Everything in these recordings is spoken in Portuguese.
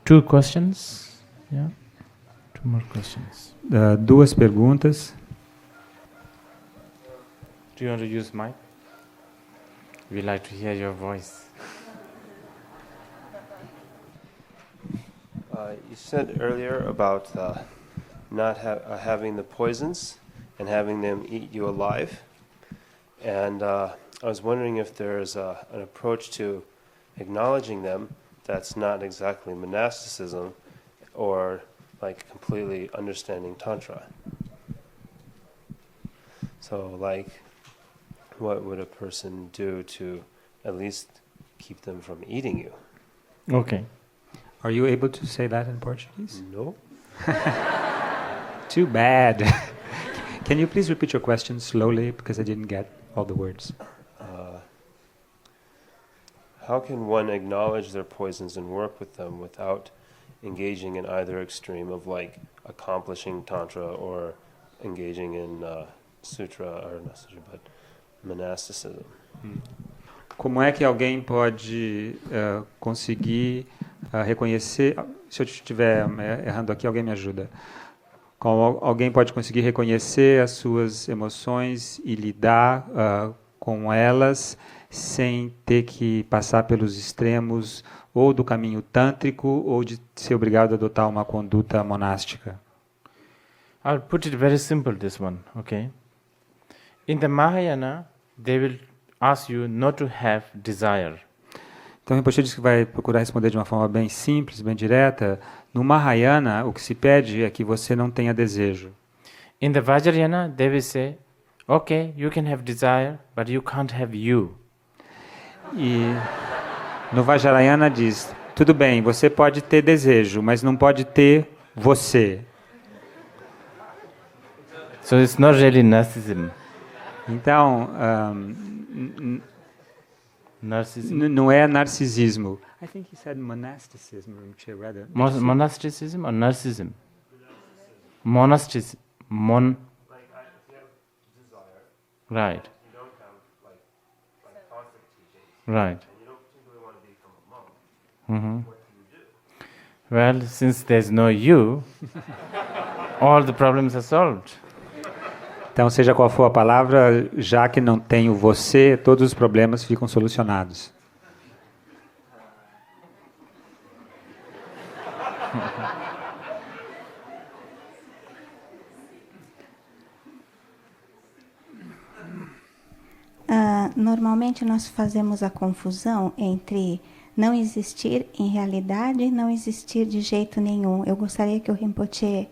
Two questions. Yeah. Two more questions. Duas perguntas. Do you want to use mic? We like to hear your voice. You said earlier about not having the poisons and having them eat you alive. And I was wondering if there's an approach to acknowledging them that's not exactly monasticism or like completely understanding Tantra. So like, what would a person do to at least keep them from eating you? Okay. Are you able to say that in Portuguese? No. Too bad. Can you please repeat your question slowly because I didn't get all the words? How can one acknowledge their poisons and work with them without engaging in either extreme of like accomplishing Tantra or engaging in Sutra, or not Sutra, but monasticism? Como é que alguém pode conseguir reconhecer... Se eu estiver errando aqui, alguém me ajuda. Como alguém pode conseguir reconhecer as suas emoções e lidar com elas sem ter que passar pelos extremos ou do caminho tântrico ou de ser obrigado a adotar uma conduta monástica? I'll put it very simple, this one, okay? In the Mahayana, they will ask you not to have desire. Então, o Rinpoche diz que vai procurar responder de uma forma bem simples, bem direta. No Mahayana, o que se pede é que você não tenha desejo. In the Vajrayana, they will say, okay, you can have desire, but you can't have you. E no Vajrayana diz, tudo bem, você pode ter desejo, mas não pode ter você. So it's not really narcissism. Então, não é narcisismo. I think he said monasticism, rather. Monasticism or narcissism? Monasticism. Right. You don't have like constant teaching. Right. And you don't particularly want to become a monk. What do you do? Well, since there's no you, all the problems are solved. Então, seja qual for a palavra, já que não tem o você, todos os problemas ficam solucionados. Normalmente nós fazemos a confusão entre não existir em realidade e não existir de jeito nenhum. Eu gostaria que o Rinpoche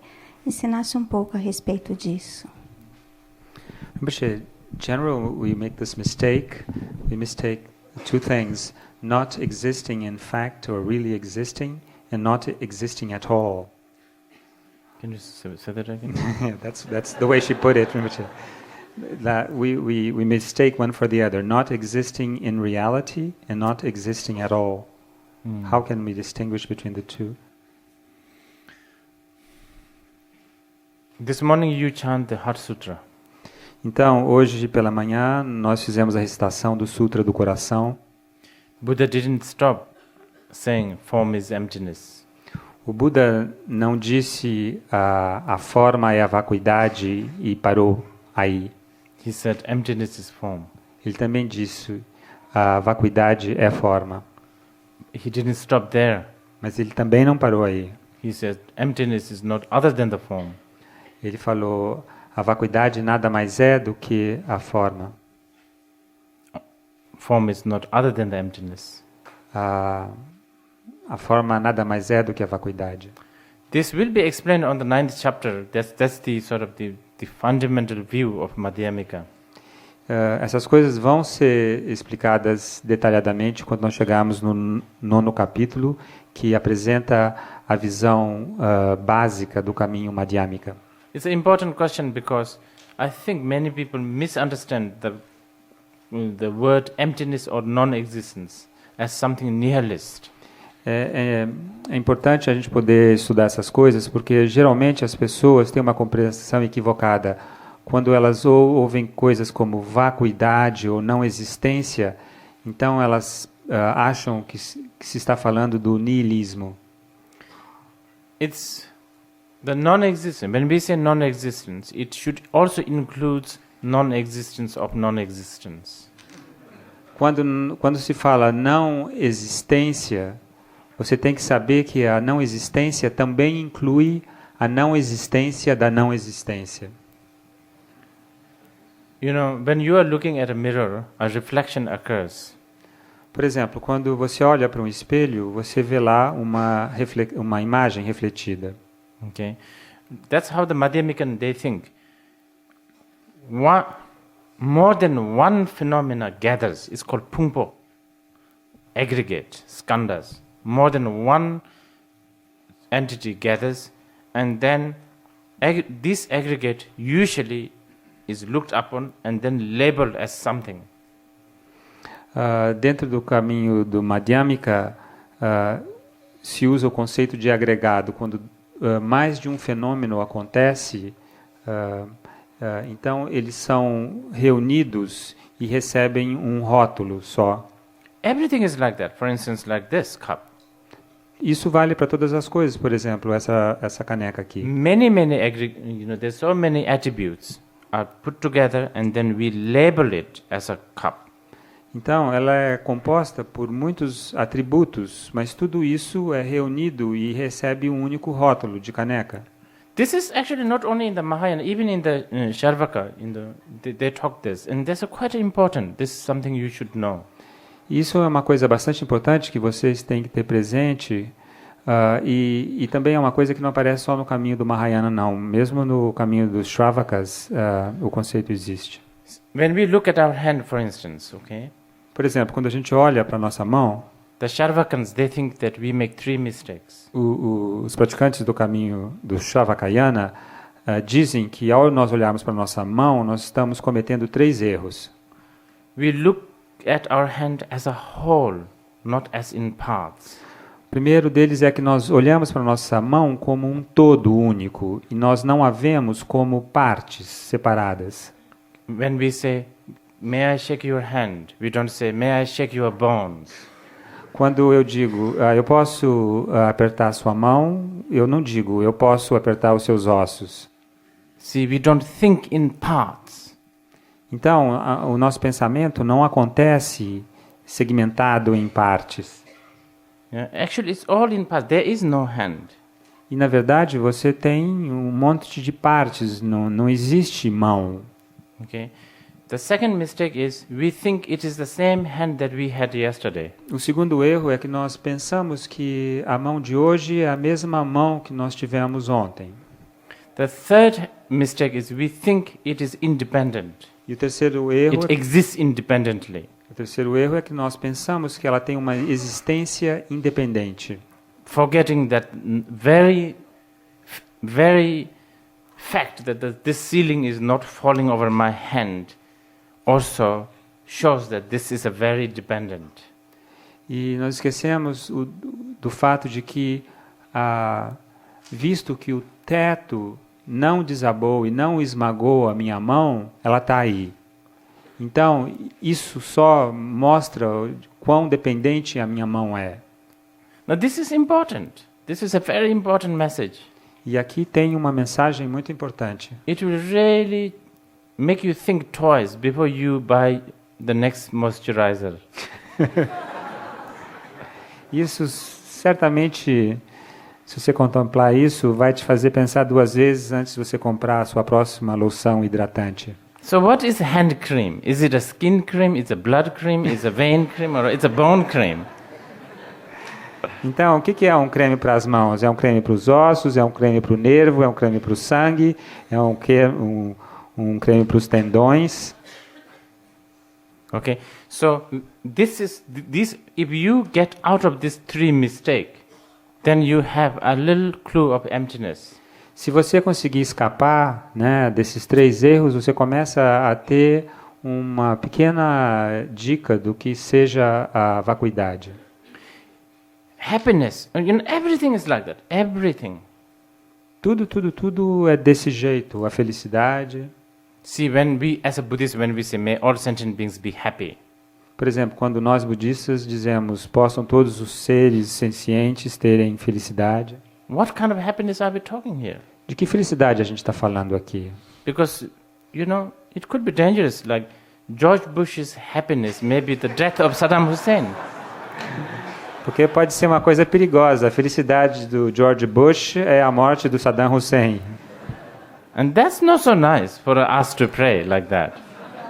ensinasse um pouco a respeito disso. Rinpoche, in general, we make this mistake. We mistake two things: not existing in fact or really existing, and not existing at all. Can you say that again? That's the way she put it, Rinpoche. That we mistake one for the other, not existing in reality and not existing at all. How can we distinguish between the two? This morning you chant the Heart Sutra. Então, hoje pela manhã, nós fizemos a recitação do Sutra do Coração. Buddha didn't stop saying form is emptiness. O Buda não disse a forma é a vacuidade e parou aí. He said emptiness is form. Ele também disse a vacuidade é forma. He didn't stop there. Mas ele também não parou aí. He said emptiness is not other than the form. Ele falou a vacuidade nada mais é do que a forma. Form is not other than the emptiness. A forma nada mais é do que a vacuidade. This will be explained on the 9th chapter. That's the sort of the fundamental view of Madhyamika. Essas coisas vão ser explicadas detalhadamente quando nós chegarmos no 9º capítulo, que apresenta a visão básica do caminho Madhyamika. It's an important question because I think many people misunderstand the word emptiness or non-existence as something nihilist. É importante a gente poder estudar essas coisas, porque geralmente as pessoas têm uma compreensão equivocada. Quando elas ouvem coisas como vacuidade ou não existência, então elas acham que se está falando do nihilismo. it's the non-existence. When we say non-existence, it should also include non-existence of non-existence. Quando se fala não existência, você tem que saber que a não existência também inclui a não existência da não existência. You know, when you are looking at a mirror, a reflection occurs. Por exemplo, quando você olha para um espelho, você vê lá uma imagem refletida. Okay, that's how the Madhyamikan they think. More than one phenomena gathers. It's called pungpo, aggregate, skandhas. More than one entity gathers, and then this aggregate usually is looked upon and then labeled as something. Dentro do caminho do Madhyamika, se usa o conceito de agregado quando mais de um fenômeno acontece. Então eles são reunidos e recebem um rótulo só. Everything is like that. For instance, like this cup. Isso vale para todas as coisas. Por exemplo, essa caneca aqui. Many there's so many attributes are put together and then we label it as a cup. Então, ela é composta por muitos atributos, mas tudo isso é reunido e recebe um único rótulo de caneca. This is actually not only in the Mahayana, even in the Sharvaka, they talk this, and that's quite important. This is something you should know. Isso é uma coisa bastante importante que vocês têm que ter presente, e também é uma coisa que não aparece só no caminho do Mahayana, não. Mesmo no caminho dos Shravakas, o conceito existe. When we look at our hand, for instance, okay? Por exemplo, quando a gente olha para a nossa mão, the Sharvakans, they think that we make 3 mistakes. Os praticantes do caminho do Shavakayana dizem que ao nós olharmos para a nossa mão, nós estamos cometendo 3 erros. We look at our hand as a whole, not as in parts. O primeiro deles é que nós olhamos para a nossa mão como um todo único e nós não a vemos como partes separadas. When we say, may I shake your hand, we don't say, may I shake your bones. Quando eu digo, eu posso apertar a sua mão, eu não digo, eu posso apertar os seus ossos. See, we don't think in parts. Então, o nosso pensamento não acontece segmentado em partes. Yeah, actually, it's all in parts. There is no hand. E, na verdade, você tem um monte de partes, não existe mão. Okay. The second mistake is we think it is the same hand that we had yesterday. O segundo erro é que nós pensamos que a mão de hoje é a mesma mão que nós tivemos ontem. The third mistake is we think it is independent. E o terceiro erro It exists independently. O terceiro erro é que nós pensamos que ela tem uma existência independente. Forgetting that very fact that this ceiling is not falling over my hand also shows that this is a very dependent. E nós esquecemos do fato de que, visto que o teto não desabou e não esmagou a minha mão, ela está aí. Então, isso só mostra quão dependente a minha mão é. Now this is important. This is a very important message. E aqui tem uma mensagem muito importante. It will really make you think twice before you buy the next moisturizer. Isso certamente, se você contemplar isso, vai te fazer pensar 2 vezes antes de você comprar a sua próxima loção hidratante. So what is hand cream? Is it a skin cream? Is it a blood cream? Is it a vein cream? Or it's a bone cream? Então, o que é um creme para as mãos? É um creme para os ossos? É um creme para o nervo? É um creme para o sangue? É um creme para os tendões? Okay, so this. If you get out of this 3 mistake, then you have a little clue of emptiness. Se você conseguir escapar, né, desses 3 erros, você começa a ter uma pequena dica do que seja a vacuidade. Happiness, everything is like that. Everything. Tudo é desse jeito. A felicidade. See, when we, as a Buddhist, when we say, may all sentient beings be happy. Por exemplo, quando nós budistas dizemos, possam todos os seres sencientes terem felicidade. what kind of happiness are we talking here? De que felicidade a gente está falando aqui? Because, it could be dangerous, like George Bush's happiness may be the death of Saddam Hussein. Porque pode ser uma coisa perigosa. A felicidade do George Bush é a morte do Saddam Hussein. And that's not so nice for us to pray like that.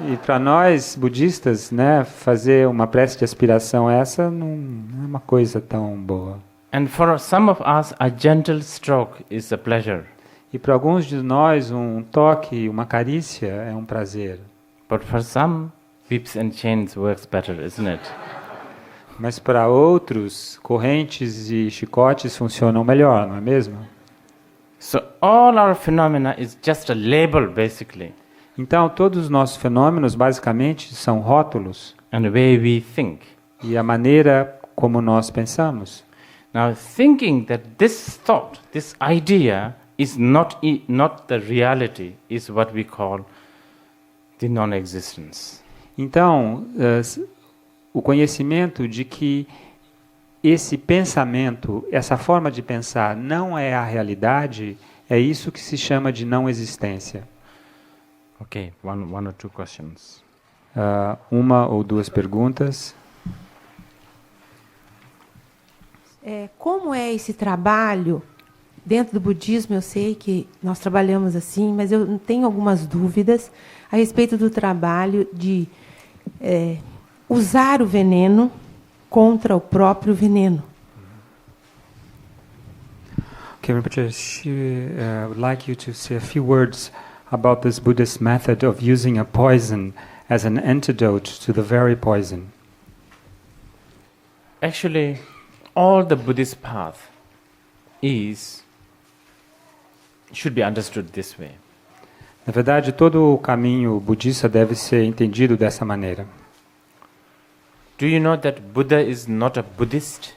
E para nós, budistas, né, fazer uma prece de aspiração essa não é uma coisa tão boa. And for some of us, a gentle stroke is a pleasure. E para alguns de nós, um toque, uma carícia é um prazer. But for some, whips and chains works better, isn't it? Mas para outros, correntes e chicotes funcionam melhor, não é mesmo? So all our phenomena is just a label, basically, Então, todos os nossos fenômenos, basicamente, são rótulos and the way we think. e a maneira como nós pensamos. Now, thinking that this thought, this idea, is not the reality, is what we call the non-existence. Então, o conhecimento de que esse pensamento, essa forma de pensar não é a realidade, é isso que se chama de não existência. Okay, one or two questions. Uma ou duas perguntas. Como é esse trabalho? Dentro do budismo, eu sei que nós trabalhamos assim, mas eu tenho algumas dúvidas a respeito do trabalho de usar o veneno contra o próprio veneno. Okay, Rinpoche, she would like you to say a few words about this Buddhist method of using a poison as an antidote to the very poison. Actually, all the Buddhist path should be understood this way. Na verdade, todo o caminho budista deve ser entendido dessa maneira. Do you know that Buddha is not a Buddhist?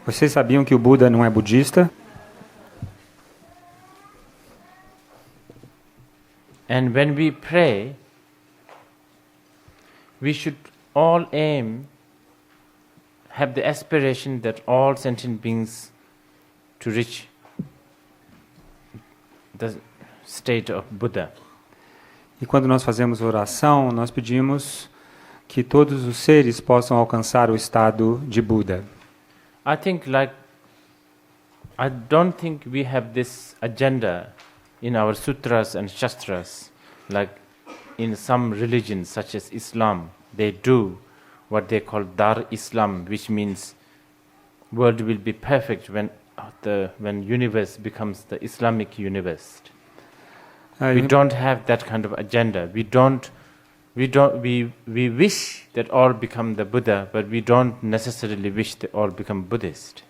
Vocês sabiam que o Buda não é budista? And when we pray, we should all have the aspiration that all sentient beings to reach the state of Buddha. E quando nós fazemos oração, nós pedimos que todos os seres possam alcançar o estado de Buda. I don't think we have this agenda in our sutras and shastras, like in some religions such as Islam. They do what they call Dar Islam, which means world will be perfect when universe becomes the Islamic universe. We don't have that kind of agenda. We wish that all become the Buddha, but we don't necessarily wish that all become Buddhist.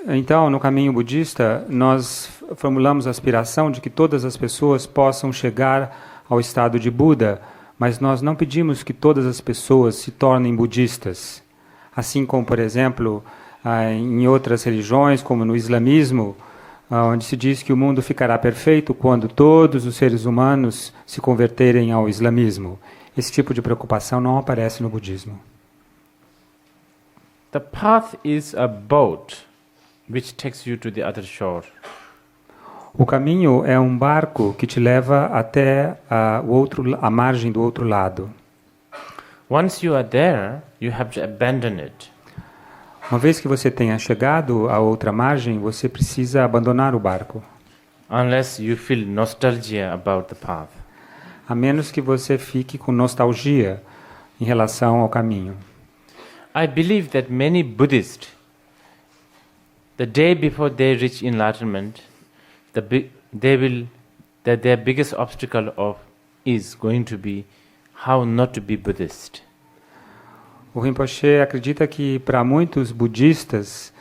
Então, no caminho budista, nós formulamos a aspiração de que todas as pessoas possam chegar ao estado de Buda, mas nós não pedimos que todas as pessoas se tornem budistas. Assim como, por exemplo, em outras religiões, como no islamismo, onde se diz que o mundo ficará perfeito quando todos os seres humanos se converterem ao islamismo. Esse tipo de preocupação não aparece no budismo. The path is a boat which takes you to the other shore. O caminho é um barco que te leva até a margem do outro lado. Once you are there, you have to abandon it. Uma vez que você tenha chegado à outra margem, você precisa abandonar o barco. Unless you feel nostalgia about the path. A menos que você fique com nostalgia em relação ao caminho. I believe that many Buddhists, the day before they reach enlightenment, their biggest obstacle is going to be how not to be Buddhist. O Rinpoche acredita que para muitos budistas,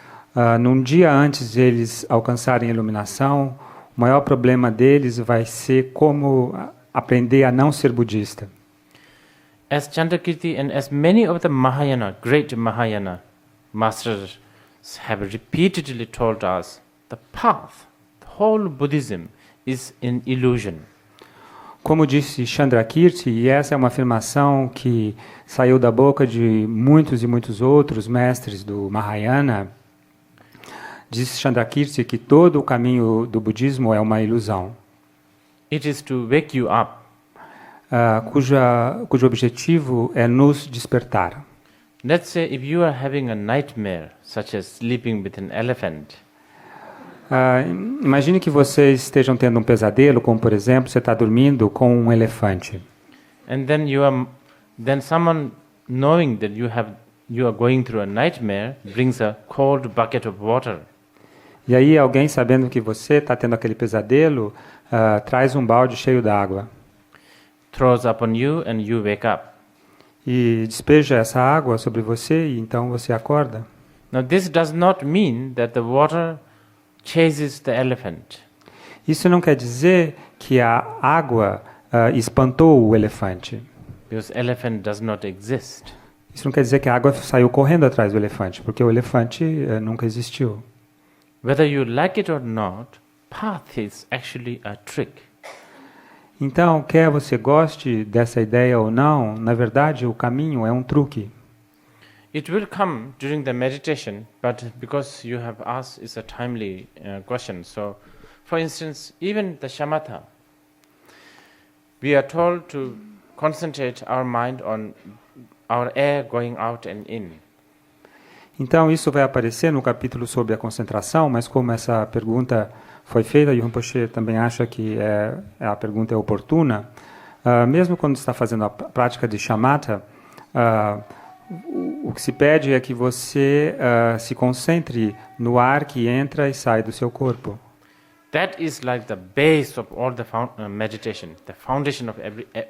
num dia antes de eles alcançarem a iluminação, o maior problema deles vai ser como aprender a não ser budista. As Chandrakirti and as many of the Mahayana, great Mahayana masters have repeatedly told us, the path, the whole Buddhism is an illusion. Como disse Chandrakirti, e essa é uma afirmação que saiu da boca de muitos e muitos outros mestres do Mahayana, Diz Chandrakirti que todo o caminho do budismo é uma ilusão, It is to wake you up. cujo objetivo é nos despertar. Let's say if you are having a nightmare, such as sleeping with an elephant, Imagine que vocês estejam tendo um pesadelo, como por exemplo, você está dormindo com um elefante. and then someone knowing that you are going through a nightmare brings a cold bucket of water. E aí alguém, sabendo que você está tendo aquele pesadelo, traz um balde cheio d'água Throws upon you and you wake up. e despeja essa água sobre você e então você acorda. Now this does not mean that the water chases the elephant. Isso não quer dizer que a água espantou o elefante. Because elephant does not exist. Isso não quer dizer que a água saiu correndo atrás do elefante, porque o elefante nunca existiu. Whether you like it or not, path is actually a trick. Então, quer você goste dessa ideia ou não, na verdade o caminho é um truque. It will come during the meditation, but because you have asked, it's a timely question. So, for instance, even the shamatha, we are told to concentrate our mind on our air going out and in. Então, isso vai aparecer no capítulo sobre a concentração, mas como essa pergunta foi feita, e o Rinpoche também acha que a pergunta é oportuna, mesmo quando está fazendo a prática de shamatha, o que se pede é que você se concentre no ar que entra e sai do seu corpo. That is like the base of all the meditation, the foundation of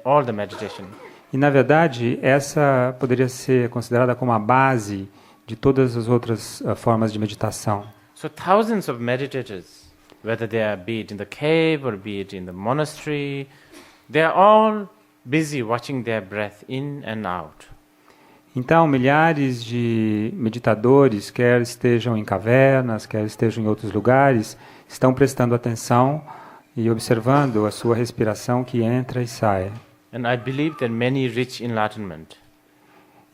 all the meditation. E, na verdade, essa poderia ser considerada como a base de todas as outras formas de meditação. So thousands of meditators, whether be it in the cave or be it in the monastery, they are all busy watching their breath in and out. Então, milhares de meditadores, quer estejam em cavernas, quer estejam em outros lugares, estão prestando atenção e observando a sua respiração que entra e sai. And I believe that many reach enlightenment.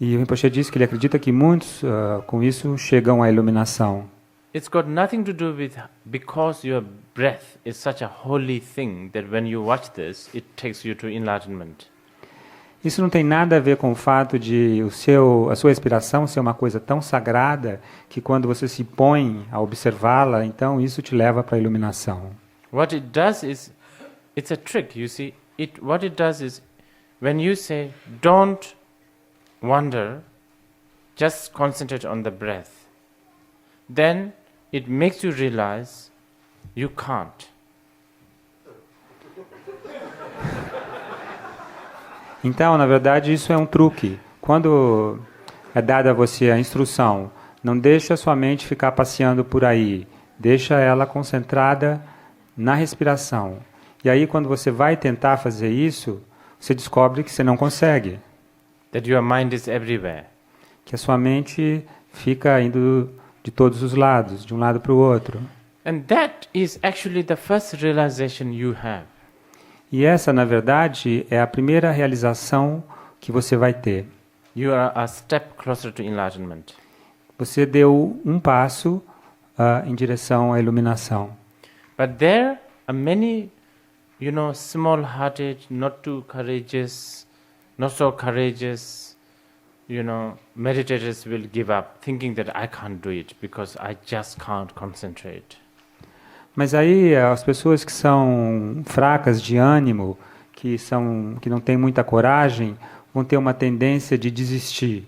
E o Rinpoche diz que ele acredita que muitos, com isso, chegam à iluminação. It's got nothing to do with because your breath is such a holy thing that when you watch this, it takes you to enlightenment. Isso não tem nada a ver com o fato de a sua respiração ser uma coisa tão sagrada que quando você se põe a observá-la, então isso te leva para a iluminação. What it does is, it's a trick, you see. What it does is, when you say, don't wonder, just concentrate on the breath, then it makes you realize you can't. Então, na verdade, isso é um truque. Quando é dada a você a instrução, não deixa a sua mente ficar passeando por aí, deixa ela concentrada na respiração. E aí, quando você vai tentar fazer isso, você descobre que você não consegue. That your mind is everywhere. Que a sua mente fica indo de todos os lados, de um lado para o outro. And that is actually the first realization you have. E essa, na verdade, é a primeira realização que você vai ter. You are a step closer to enlightenment. Você deu um passo em direção à iluminação. But there are many, small-hearted, not too courageous, not so courageous, meditators will give up, thinking that I can't do it because I just can't concentrate. Mas aí as pessoas que são fracas de ânimo, que não têm muita coragem, vão ter uma tendência de desistir.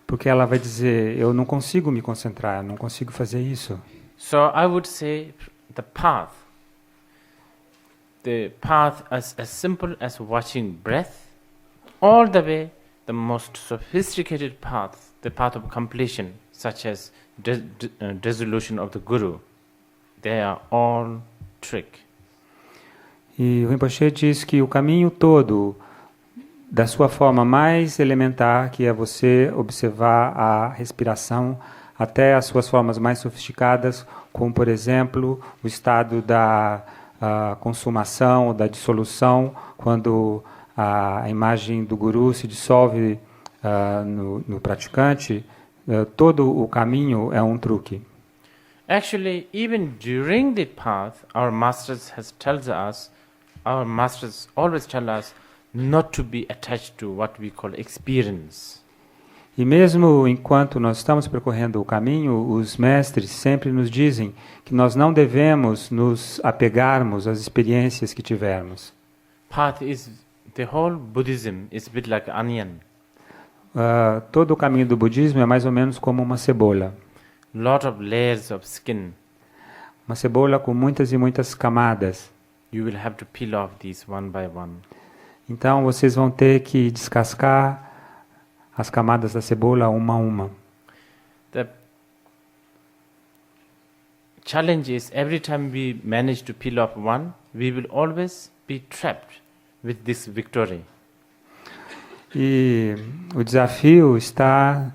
Porque ela vai dizer, eu não consigo me concentrar, não consigo fazer isso. So I would say the path as simple as watching breath, all the way the most sophisticated path, the path of completion, such as dissolution of the Guru, they are all trick. E o Rinpoche diz que o caminho todo, da sua forma mais elementar, que é você observar a respiração, até as suas formas mais sofisticadas, como, por exemplo, o estado da consumação, da dissolução, quando a imagem do Guru se dissolve no praticante, todo o caminho é um truque. Actually, even during the path, our masters always tell us not to be attached to what we call experience. E mesmo enquanto nós estamos percorrendo o caminho, os mestres sempre nos dizem que nós não devemos nos apegarmos às experiências que tivermos. The whole Buddhism is a bit like onion. Todo o caminho do budismo é mais ou menos como uma cebola. Lot of layers of skin. Uma cebola com muitas e muitas camadas. You will have to peel off these one by one. Então vocês vão ter que descascar as camadas da cebola uma a uma. The challenge is every time we manage to peel off one, we will always be trapped with this victory. E o desafio está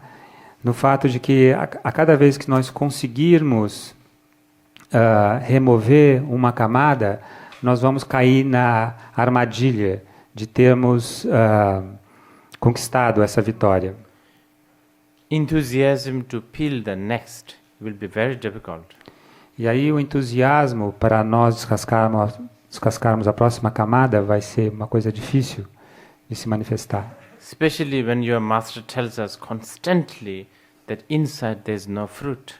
no fato de que a cada vez que nós conseguirmos remover uma camada, nós vamos cair na armadilha de termos conquistado essa vitória. Enthusiasm to peel the next will be very difficult. E aí o entusiasmo para nós descascarmos a próxima camada vai ser uma coisa difícil de se manifestar. Especially when your master tells us constantly that inside there is no fruit.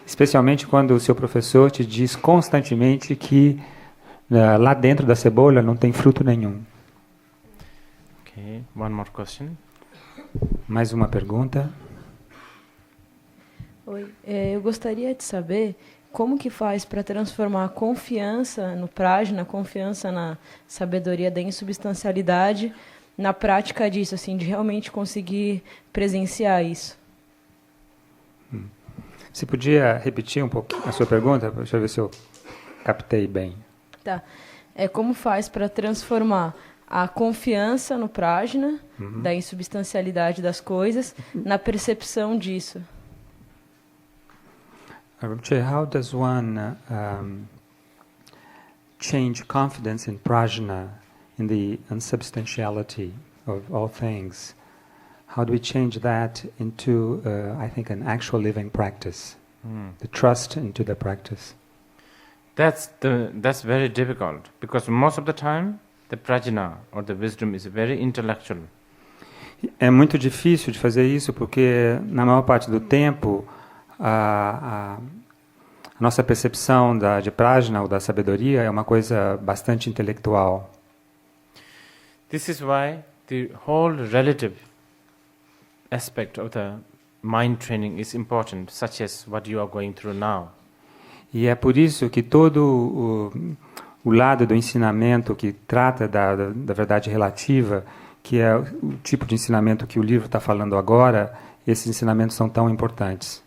Especialmente quando o seu professor te diz constantemente que lá dentro da cebola não tem fruto nenhum. Okay, one more question. Mais uma pergunta. Oi, eu gostaria de saber como que faz para transformar a confiança no prajna, a confiança na sabedoria da insubstancialidade, na prática disso, assim, de realmente conseguir presenciar isso. Você podia repetir um pouco a sua pergunta? Deixa eu ver se eu captei bem. Tá. Como faz para transformar a confiança no prajna, da insubstancialidade das coisas, na percepção disso? How does one change confidence in prajna, in the unsubstantiality of all things? How do we change that into, I think, an actual living practice? The trust into the practice. That's very difficult because most of the time the prajna or the wisdom is very intellectual. É muito difícil de fazer isso porque na maior parte do tempo a nossa percepção de prajna ou da sabedoria é uma coisa bastante intelectual. This is why the whole relative aspect of the mind training is important, such as what you are going through now. E é por isso que todo o lado do ensinamento que trata da verdade relativa, que é o tipo de ensinamento que o livro está falando agora, esses ensinamentos são tão importantes.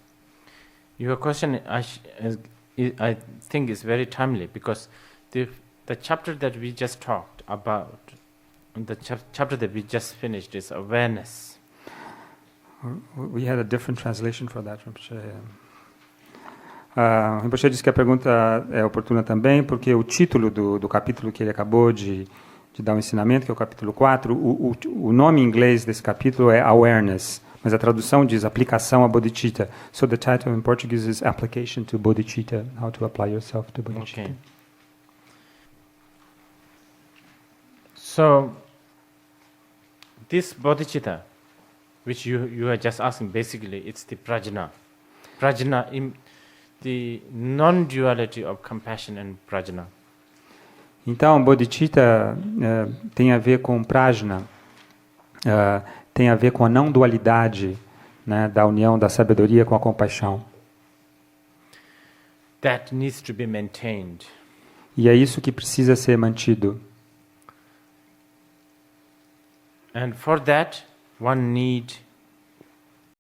Your question, I think, is very timely because the chapter that we just talked about, the chapter that we just finished is awareness. We had a different translation for that, Rinpoche. Rinpoche disse que a pergunta é oportuna também, porque o título do capítulo que ele acabou de dar um ensinamento, que é o capítulo 4, o nome em inglês desse capítulo é Awareness, mas a tradução diz aplicação a bodhicitta. So the title in Portuguese is Application to Bodhicitta, how to apply yourself to bodhicitta. Okay. So, this bodhicitta, which you are just asking, basically it's the prajna. Prajna, the non-duality of compassion and prajna. Então, bodhicitta tem a ver com prajna, tem a ver com a não dualidade, né, da união da sabedoria com a compaixão. That needs to be maintained. E é isso que precisa ser mantido. And for that, one need